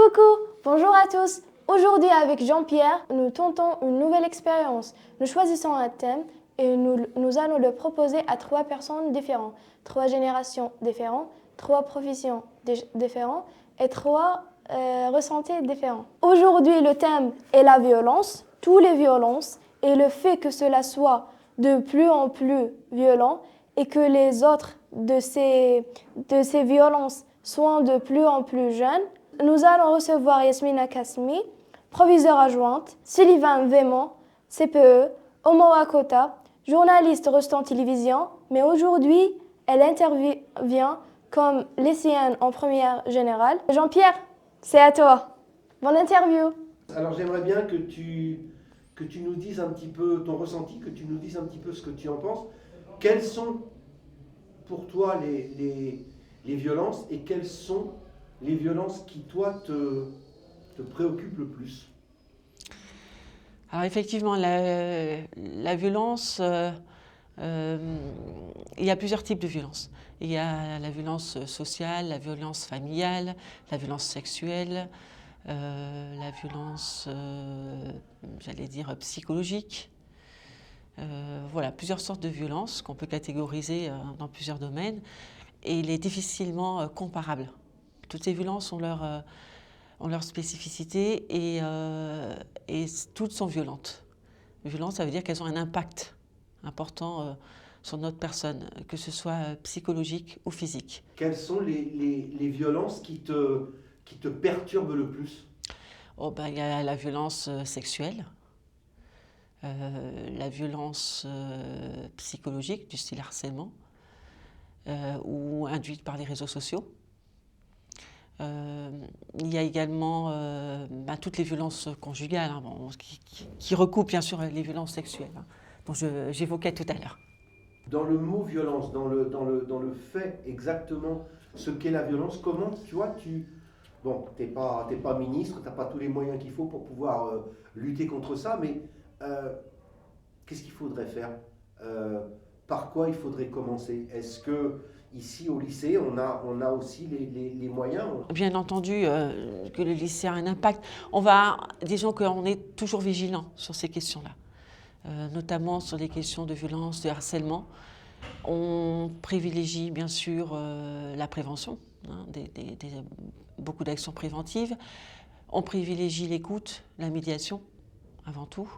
Coucou, bonjour à tous. Aujourd'hui avec Jean-Pierre, nous tentons une nouvelle expérience. Nous choisissons un thème et nous allons le proposer à 3 personnes différentes, 3 générations différentes, 3 professions différentes et 3 ressentis différents. Aujourd'hui, le thème est la violence, toutes les violences et le fait que cela soit de plus en plus violent et que les autres de ces violences soient de plus en plus jeunes. Nous allons recevoir Yasmina Kasmi, proviseure adjointe, Sullivan Vémont, CPE, Omoa Kota, journaliste Rostand Télévision, mais aujourd'hui, elle intervient comme lycéenne en première générale. Jean-Pierre, c'est à toi. Bonne interview. Alors j'aimerais bien que tu nous dises un petit peu ton ressenti, que tu nous dises un petit peu ce que tu en penses. Quelles sont pour toi les violences et quelles sont les violences qui, toi, te préoccupent le plus? Alors effectivement, la violence, il y a plusieurs types de violences. Il y a la violence sociale, la violence familiale, la violence sexuelle, la violence, j'allais dire, psychologique. Voilà, plusieurs sortes de violences qu'on peut catégoriser dans plusieurs domaines et il est difficilement comparable. Toutes ces violences ont leur spécificité et toutes sont violentes. Violentes, ça veut dire qu'elles ont un impact important sur notre personne, que ce soit psychologique ou physique. Quelles sont les violences qui te perturbent le plus? Il y a la violence sexuelle, la violence psychologique du style harcèlement ou induite par les réseaux sociaux. Il y a également toutes les violences conjugales, qui recoupent bien sûr les violences sexuelles, dont j'évoquais tout à l'heure. Dans le mot violence, dans le fait exactement ce qu'est la violence, comment bon, t'es pas ministre, t'as pas tous les moyens qu'il faut pour pouvoir lutter contre ça, mais qu'est-ce qu'il faudrait faire? Par quoi il faudrait commencer? Est-ce que ici au lycée, on a aussi les moyens? Bien entendu que le lycée a un impact. Disons qu'on est toujours vigilant sur ces questions-là, notamment sur les questions de violence, de harcèlement. On privilégie bien sûr la prévention, beaucoup d'actions préventives. On privilégie l'écoute, la médiation avant tout.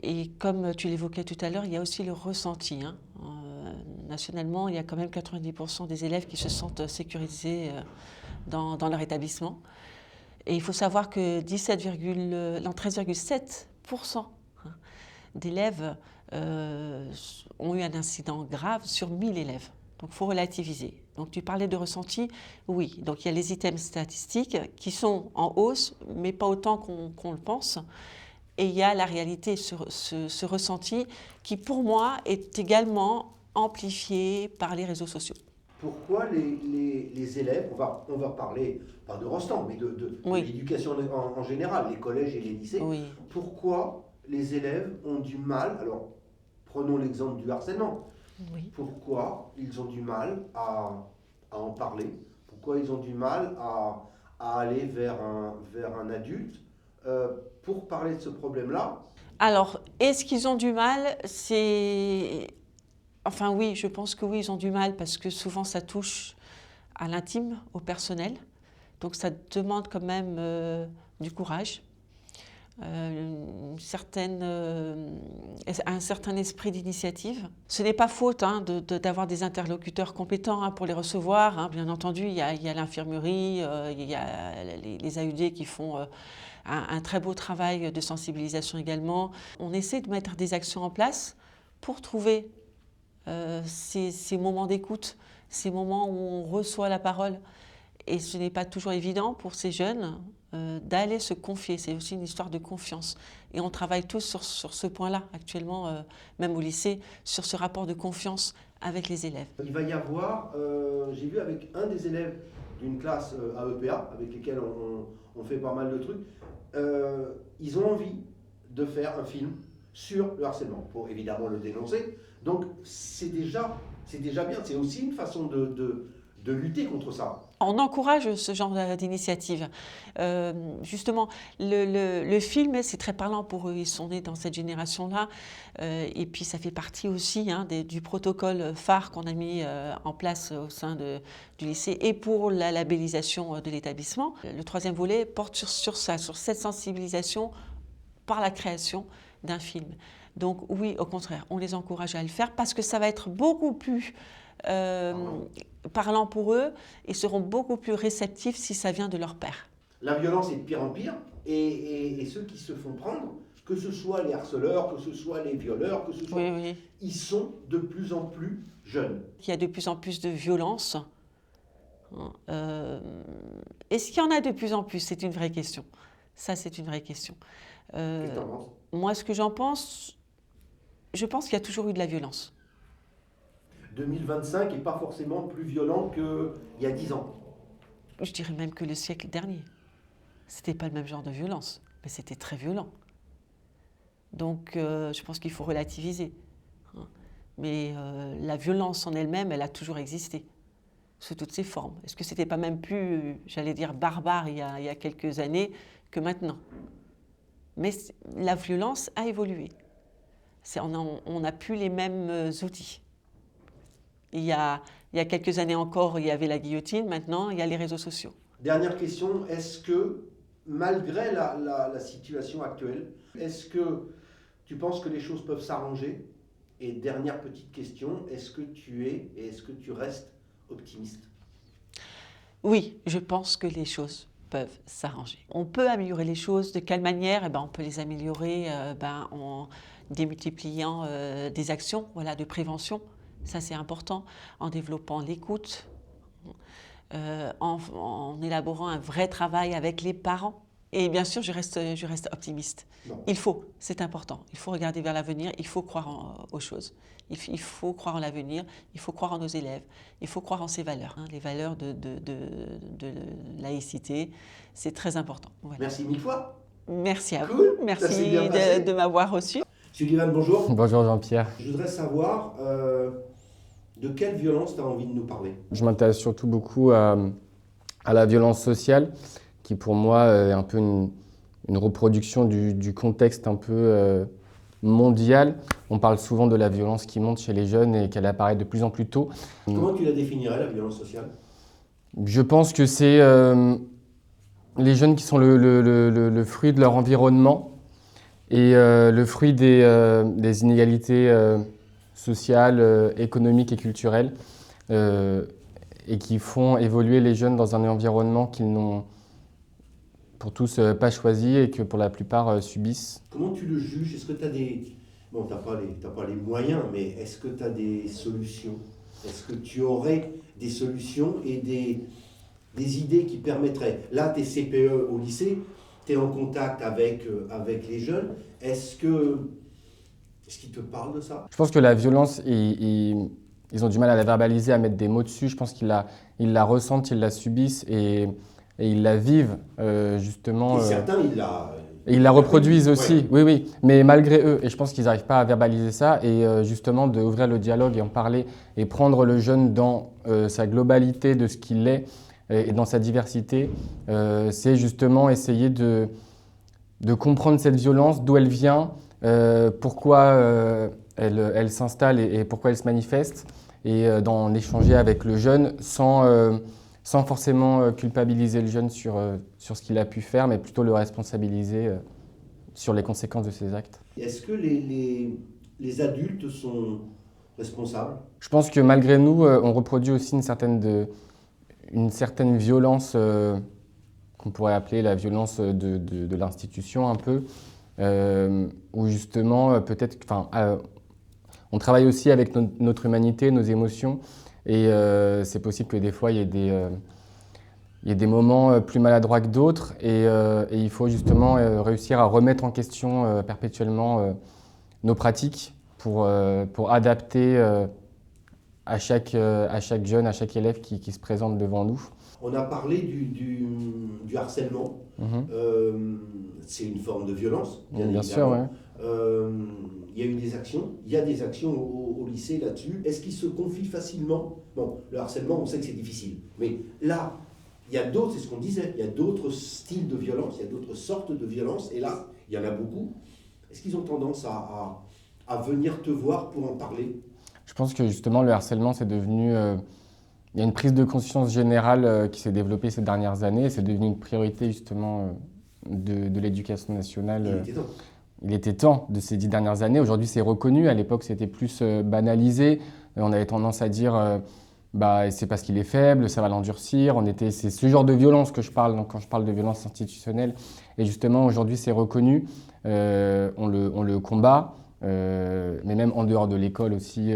Et comme tu l'évoquais tout à l'heure, il y a aussi le ressenti. Nationalement, il y a quand même 90% des élèves qui se sentent sécurisés dans leur établissement. Et il faut savoir que 13,7% d'élèves ont eu un incident grave sur 1000 élèves. Donc il faut relativiser. Donc tu parlais de ressenti, oui. Donc il y a les items statistiques qui sont en hausse, mais pas autant qu'on le pense. Et il y a la réalité, ce ressenti qui, pour moi, est également amplifié par les réseaux sociaux. Pourquoi les élèves, on va parler, pas de Rostand, mais de l'éducation en général, les collèges et les lycées, pourquoi les élèves ont du mal, alors prenons l'exemple du harcèlement, pourquoi ils ont du mal à en parler, pourquoi ils ont du mal à aller vers un adulte pour parler de ce problème-là? Alors, est-ce qu'ils ont du mal? Enfin oui, je pense que oui, ils ont du mal parce que souvent ça touche à l'intime, au personnel. Donc ça demande quand même du courage, un certain esprit d'initiative. Ce n'est pas faute d'avoir des interlocuteurs compétents pour les recevoir. Bien entendu, il y a l'infirmerie, il y a les AUD qui font un très beau travail de sensibilisation également. On essaie de mettre des actions en place pour trouver ces moments d'écoute, ces moments où on reçoit la parole. Et ce n'est pas toujours évident pour ces jeunes d'aller se confier. C'est aussi une histoire de confiance. Et on travaille tous sur ce point-là actuellement, même au lycée, sur ce rapport de confiance avec les élèves. Il va y avoir, j'ai vu avec un des élèves d'une classe AEPA, avec lesquels on fait pas mal de trucs, ils ont envie de faire un film sur le harcèlement, pour évidemment le dénoncer. Donc c'est déjà bien, c'est aussi une façon de lutter contre ça. On encourage ce genre d'initiative. Justement, le film, c'est très parlant pour eux. Ils sont nés dans cette génération-là. Et puis, ça fait partie aussi du protocole phare qu'on a mis en place au sein du lycée et pour la labellisation de l'établissement. Le troisième volet porte sur ça, sur cette sensibilisation par la création d'un film. Donc oui, au contraire, on les encourage à le faire parce que ça va être beaucoup plus parlant pour eux et seront beaucoup plus réceptifs si ça vient de leur père. La violence est de pire en pire et ceux qui se font prendre, que ce soit les harceleurs, que ce soit les violeurs, que ce soit... Oui. Ils sont de plus en plus jeunes. Il y a de plus en plus de violence. Est-ce qu'il y en a de plus en plus? C'est une vraie question. Ça, c'est une vraie question. Qu'est-ce que tu en penses? Moi, ce que j'en pense, je pense qu'il y a toujours eu de la violence. 2025 n'est pas forcément plus violent qu'il y a 10 ans. Je dirais même que le siècle dernier. C'était pas le même genre de violence, mais c'était très violent. Donc, je pense qu'il faut relativiser. Mais la violence en elle-même, elle a toujours existé, sous toutes ses formes. Est-ce que c'était pas même plus, j'allais dire, barbare il y a quelques années que maintenant? Mais la violence a évolué. On n'a plus les mêmes outils. Il y a quelques années encore, il y avait la guillotine. Maintenant, il y a les réseaux sociaux. Dernière question, est-ce que, malgré la situation actuelle, est-ce que tu penses que les choses peuvent s'arranger? Et dernière petite question, est-ce que tu es et est-ce que tu restes optimiste? Oui, je pense que les choses peuvent s'arranger. On peut améliorer les choses. De quelle manière? On peut les améliorer en démultipliant des actions de prévention. Ça, c'est important. En développant l'écoute, en élaborant un vrai travail avec les parents. Et bien sûr, je reste optimiste. Non. C'est important. Il faut regarder vers l'avenir, il faut croire aux choses. Il faut croire en l'avenir, il faut croire en nos élèves, il faut croire en ces valeurs, les valeurs de laïcité. C'est très important. Voilà. Merci mille fois. Merci à Cool. vous. Merci de m'avoir reçu. Sullivan, bonjour. Bonjour Jean-Pierre. Je voudrais savoir de quelle violence tu as envie de nous parler. Je m'intéresse surtout beaucoup à la violence sociale, qui pour moi est un peu une reproduction du contexte un peu mondial. On parle souvent de la violence qui monte chez les jeunes et qu'elle apparaît de plus en plus tôt. Comment tu la définirais, la violence sociale? Je pense que c'est les jeunes qui sont le fruit de leur environnement et le fruit des inégalités sociales, économiques et culturelles et qui font évoluer les jeunes dans un environnement qu'ils n'ont pour tous pas choisi et que pour la plupart subissent. Comment tu le juges? Est-ce que tu as des... Bon, t'as pas les moyens, mais est-ce que tu as des solutions? Est-ce que tu aurais des solutions et des idées qui permettraient... Là, tu es CPE au lycée, tu es en contact avec les jeunes. Est-ce qu'ils te parlent de ça? Je pense que la violence, ils ont du mal à la verbaliser, à mettre des mots dessus. Je pense qu'ils la ressentent, ils la subissent et ils la vivent justement. Et certains, ils la reproduisent aussi, ouais. oui, mais malgré eux. Et je pense qu'ils n'arrivent pas à verbaliser ça et justement d'ouvrir le dialogue et en parler et prendre le jeune dans sa globalité de ce qu'il est et dans sa diversité, c'est justement essayer de comprendre cette violence, d'où elle vient, pourquoi elle s'installe et pourquoi elle se manifeste et d'en échanger avec le jeune sans forcément culpabiliser le jeune sur ce qu'il a pu faire, mais plutôt le responsabiliser sur les conséquences de ses actes. Est-ce que les adultes sont responsables? Je pense que malgré nous, on reproduit aussi une certaine violence qu'on pourrait appeler la violence de l'institution un peu, où justement peut-être... on travaille aussi avec notre humanité, nos émotions, et c'est possible que des fois, il y ait des moments plus maladroits que d'autres, et il faut justement réussir à remettre en question perpétuellement nos pratiques pour adapter à chaque jeune, à chaque élève qui se présente devant nous. On a parlé du harcèlement. C'est une forme de violence, bien sûr, ouais. Il y a eu des actions, il y a des actions au lycée là-dessus. Est-ce qu'ils se confient facilement? Bon, le harcèlement, on sait que c'est difficile. Mais là, il y a d'autres, c'est ce qu'on disait, il y a d'autres styles de violence, il y a d'autres sortes de violence. Et là, il y en a beaucoup. Est-ce qu'ils ont tendance à venir te voir pour en parler? Je pense que justement, le harcèlement, c'est devenu... il y a une prise de conscience générale qui s'est développée ces dernières années. C'est devenu une priorité justement de l'éducation nationale. Il était temps de ces 10 dernières années. Aujourd'hui, c'est reconnu. À l'époque, c'était plus banalisé. On avait tendance à dire c'est parce qu'il est faible, ça va l'endurcir. C'est ce genre de violence que je parle quand je parle de violence institutionnelle. Et justement, aujourd'hui, c'est reconnu. On le combat, mais même en dehors de l'école aussi,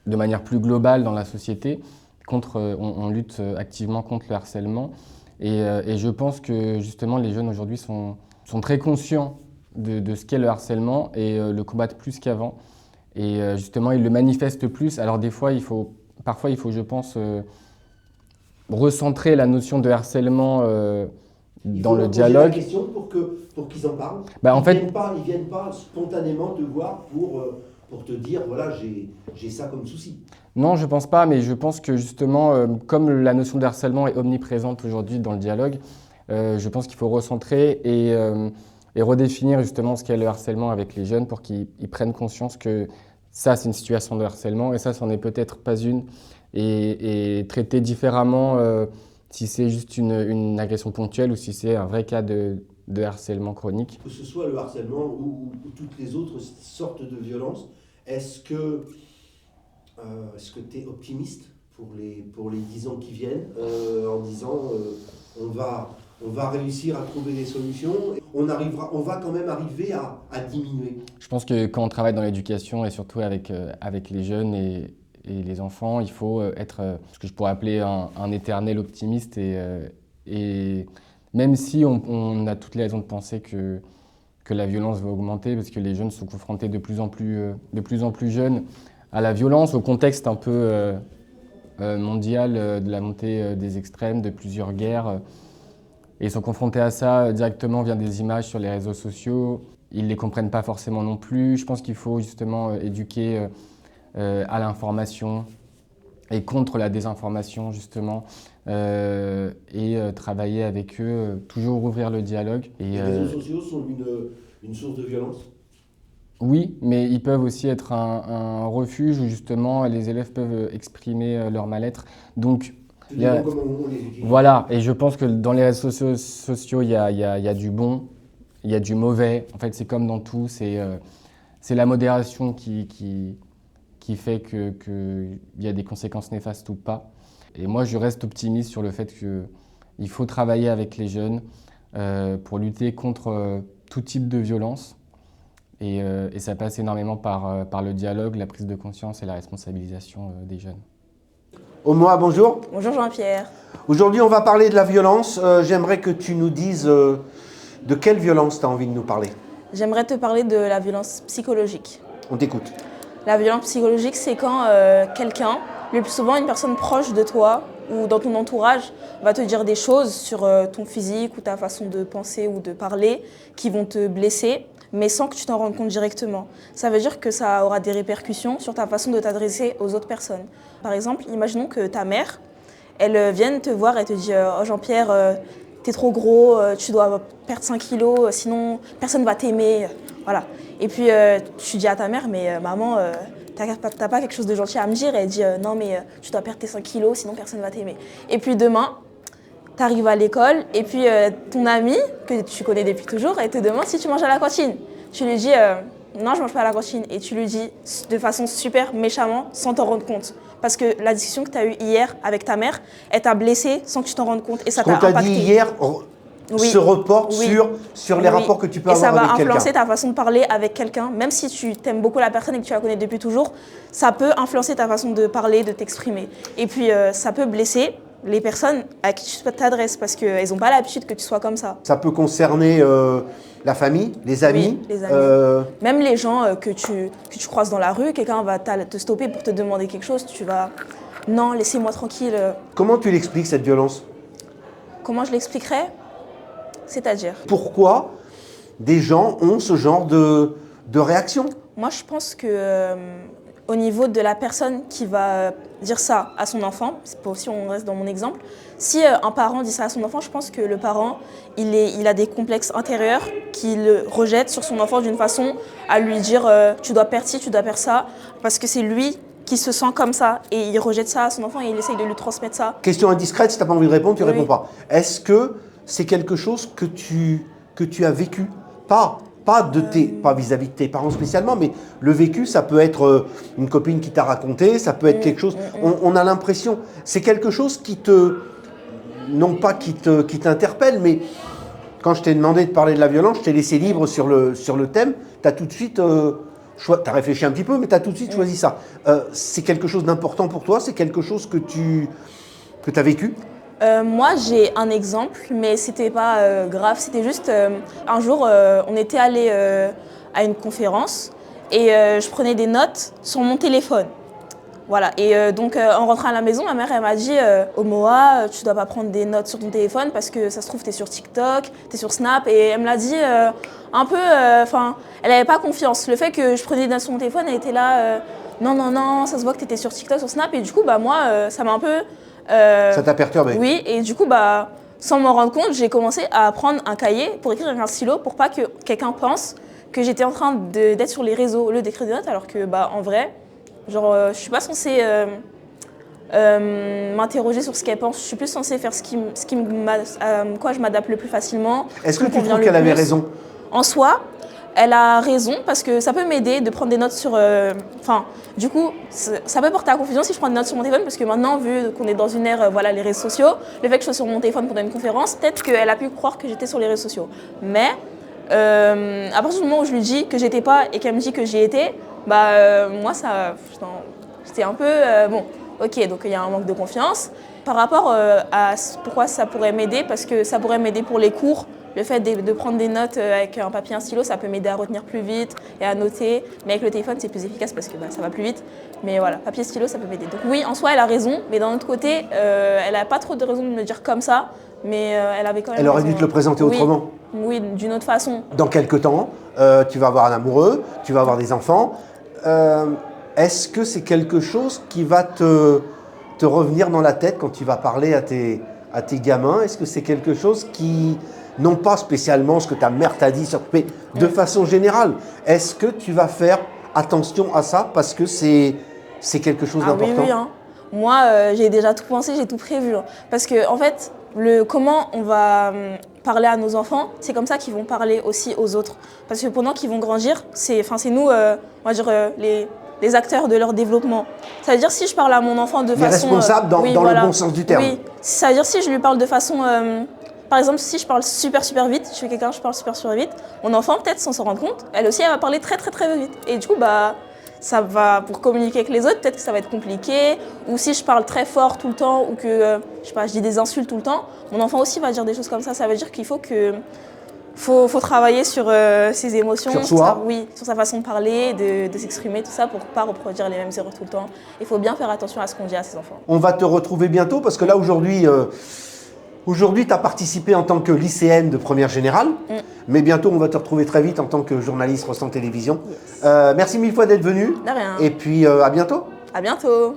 de manière plus globale dans la société. On lutte activement contre le harcèlement. Et je pense que justement, les jeunes aujourd'hui sont très conscients de ce qu'est le harcèlement et le combattent plus qu'avant. Et justement, ils le manifestent plus. Alors des fois, parfois, il faut, je pense, recentrer la notion de harcèlement dans le dialogue. Il faut poser la question pour qu'ils en parlent. Ils viennent pas spontanément te voir pour te dire, voilà, j'ai ça comme souci. Non, je pense pas, mais je pense que justement, comme la notion de harcèlement est omniprésente aujourd'hui dans le dialogue, je pense qu'il faut recentrer et redéfinir justement ce qu'est le harcèlement avec les jeunes pour qu'ils prennent conscience que ça, c'est une situation de harcèlement et ça, c'en est peut-être pas une. Et traiter différemment si c'est juste une agression ponctuelle ou si c'est un vrai cas de harcèlement chronique. Que ce soit le harcèlement ou toutes les autres sortes de violences, est-ce que tu es optimiste pour les 10 ans qui viennent en disant on va réussir à trouver des solutions, on va quand même arriver à diminuer? Je pense que quand on travaille dans l'éducation et surtout avec les jeunes et les enfants, il faut être ce que je pourrais appeler un éternel optimiste et même si on a toutes les raisons de penser que la violence va augmenter parce que les jeunes sont confrontés de plus en plus jeunes à la violence, au contexte un peu mondial de la montée des extrêmes, de plusieurs guerres. Et ils sont confrontés à ça directement via des images sur les réseaux sociaux. Ils ne les comprennent pas forcément non plus. Je pense qu'il faut justement éduquer à l'information et contre la désinformation justement et travailler avec eux, toujours ouvrir le dialogue. Les réseaux sociaux sont une source de violence? Oui, mais ils peuvent aussi être un refuge où justement les élèves peuvent exprimer leur mal-être. Donc, comment on les utilise. Voilà, et je pense que dans les réseaux sociaux, il y a du bon, il y a du mauvais. En fait, c'est comme dans tout, c'est la modération qui fait qu'il y a des conséquences néfastes ou pas. Et moi, je reste optimiste sur le fait qu'il faut travailler avec les jeunes pour lutter contre tout type de violence. Et ça passe énormément par le dialogue, la prise de conscience et la responsabilisation des jeunes. Omoa, bonjour. Bonjour Jean-Pierre. Aujourd'hui, on va parler de la violence. J'aimerais que tu nous dises de quelle violence tu as envie de nous parler. J'aimerais te parler de la violence psychologique. On t'écoute. La violence psychologique, c'est quand quelqu'un, le plus souvent une personne proche de toi ou dans ton entourage, va te dire des choses sur ton physique ou ta façon de penser ou de parler qui vont te blesser, mais sans que tu t'en rendes compte directement. Ça veut dire que ça aura des répercussions sur ta façon de t'adresser aux autres personnes. Par exemple, imaginons que ta mère, elle vienne te voir et te dit « Oh Jean-Pierre, t'es trop gros, tu dois perdre 5 kilos, sinon personne va t'aimer. » Voilà. Et puis tu dis à ta mère « Mais maman, t'as pas quelque chose de gentil à me dire ?» Et elle dit « Non mais tu dois perdre tes 5 kilos, sinon personne va t'aimer. » Et puis demain, tu arrives à l'école et puis ton amie, que tu connais depuis toujours, elle te demande si tu manges à la cantine. Tu lui dis non, je mange pas à la cantine. Et tu lui dis de façon super méchamment, sans t'en rendre compte. Parce que la discussion que tu as eue hier avec ta mère, elle t'a blessé sans que tu t'en rendes compte. Et ça t'a impacté. Ce qu'on t'a dit hier se reporte sur les rapports que tu peux avoir avec quelqu'un. Et ça va influencer ta façon de parler avec quelqu'un. Même si tu t'aimes beaucoup la personne et que tu la connais depuis toujours, ça peut influencer ta façon de parler, de t'exprimer. Et puis ça peut blesser les personnes à qui tu t'adresses parce qu'elles n'ont pas l'habitude que tu sois comme ça. Ça peut concerner la famille, les amis. Oui, les amis. Même les gens que tu croises dans la rue, quelqu'un va te stopper pour te demander quelque chose, tu vas non, laissez-moi tranquille. Comment tu l'expliques, cette violence? Comment je l'expliquerais? C'est-à-dire? Pourquoi des gens ont ce genre de réaction? Moi, je pense que au niveau de la personne qui va dire ça à son enfant, si on reste dans mon exemple, si un parent dit ça à son enfant, je pense que le parent, il a des complexes intérieurs qu'il rejette sur son enfant d'une façon à lui dire tu dois faire ci, tu dois faire ça, parce que c'est lui qui se sent comme ça et il rejette ça à son enfant et il essaye de lui transmettre ça. Question indiscrète, si tu n'as pas envie de répondre, tu ne Oui. réponds pas. Est-ce que c'est quelque chose que tu as vécu? Pas vis-à-vis de tes parents spécialement, mais le vécu, ça peut être une copine qui t'a raconté, ça peut être quelque chose. On a l'impression, c'est quelque chose qui non pas qui t'interpelle, mais quand je t'ai demandé de parler de la violence, je t'ai laissé libre sur le thème, tu as tout de suite, tu as réfléchi un petit peu, mais tu as tout de suite choisi ça. C'est quelque chose d'important pour toi, c'est quelque chose que tu as vécu? Moi, j'ai un exemple, mais c'était pas grave. C'était juste un jour, on était allé à une conférence et je prenais des notes sur mon téléphone. Voilà. Et donc, en rentrant à la maison, ma mère elle m'a dit Omoa, tu dois pas prendre des notes sur ton téléphone parce que ça se trouve, tu es sur TikTok, tu es sur Snap. Et elle me l'a dit un peu. Enfin, elle avait pas confiance. Le fait que je prenais des notes sur mon téléphone, elle était là non, ça se voit que tu étais sur TikTok, sur Snap. Et du coup, moi, ça m'a un peu. Ça t'a perturbé? Oui, et du coup, sans m'en rendre compte, j'ai commencé à prendre un cahier pour écrire avec un stylo pour pas que quelqu'un pense que j'étais en train d'être sur les réseaux au lieu d'écrire des notes, alors que en vrai, je suis pas censée m'interroger sur ce qu'elle pense. Je suis plus censée faire quoi je m'adapte le plus facilement. Est-ce que tu trouves qu'elle avait raison? En soi, elle a raison parce que ça peut m'aider de prendre des notes sur... du coup, ça peut porter à confusion si je prends des notes sur mon téléphone parce que maintenant, vu qu'on est dans une ère, les réseaux sociaux, le fait que je sois sur mon téléphone pendant une conférence, peut-être qu'elle a pu croire que j'étais sur les réseaux sociaux. Mais à partir du moment où je lui dis que j'étais pas et qu'elle me dit que j'y étais, moi, c'était un peu... ok, donc il y a un manque de confiance. Par rapport à pourquoi ça pourrait m'aider, parce que ça pourrait m'aider pour les cours. Le fait de prendre des notes avec un papier et un stylo, ça peut m'aider à retenir plus vite et à noter. Mais avec le téléphone, c'est plus efficace parce que ça va plus vite. Mais voilà, papier et stylo, ça peut m'aider. Donc oui, en soi, elle a raison. Mais d'un autre côté, elle n'a pas trop de raison de me dire comme ça. Mais elle avait quand même Elle aurait raison. dû te le présenter autrement. Oui, d'une autre façon. Dans quelques temps, tu vas avoir un amoureux, tu vas avoir des enfants. Est-ce que c'est quelque chose qui va te revenir dans la tête quand tu vas parler à tes gamins? Est-ce que c'est quelque chose qui... Non pas spécialement ce que ta mère t'a dit, mais de façon générale, est-ce que tu vas faire attention à ça parce que c'est quelque chose d'important? Oui, hein. Moi, j'ai déjà tout pensé, j'ai tout prévu. Hein. Parce que, en fait, comment on va parler à nos enfants, c'est comme ça qu'ils vont parler aussi aux autres. Parce que pendant qu'ils vont grandir, c'est nous, on va dire, les acteurs de leur développement. Ça veut dire si je parle à mon enfant de façon... Les responsables dans le bon sens du terme. Oui, ça veut dire si je lui parle de façon... Par exemple, si je parle super vite, je suis quelqu'un, je parle super vite, mon enfant, peut-être sans s'en rendre compte, elle aussi, elle va parler très vite. Et du coup, ça va, pour communiquer avec les autres, peut-être que ça va être compliqué. Ou si je parle très fort tout le temps ou que, je dis des insultes tout le temps, mon enfant aussi va dire des choses comme ça. Ça veut dire qu'il faut travailler sur ses émotions, sur soi. sur sa façon de parler, de s'exprimer, tout ça, pour ne pas reproduire les mêmes erreurs tout le temps. Il faut bien faire attention à ce qu'on dit à ses enfants. On va te retrouver bientôt parce que là, aujourd'hui, tu as participé en tant que lycéenne de première générale, mais bientôt, on va te retrouver très vite en tant que journaliste Ressent Télévision. Yes. Merci mille fois d'être venue. De rien. Et puis, à bientôt. À bientôt.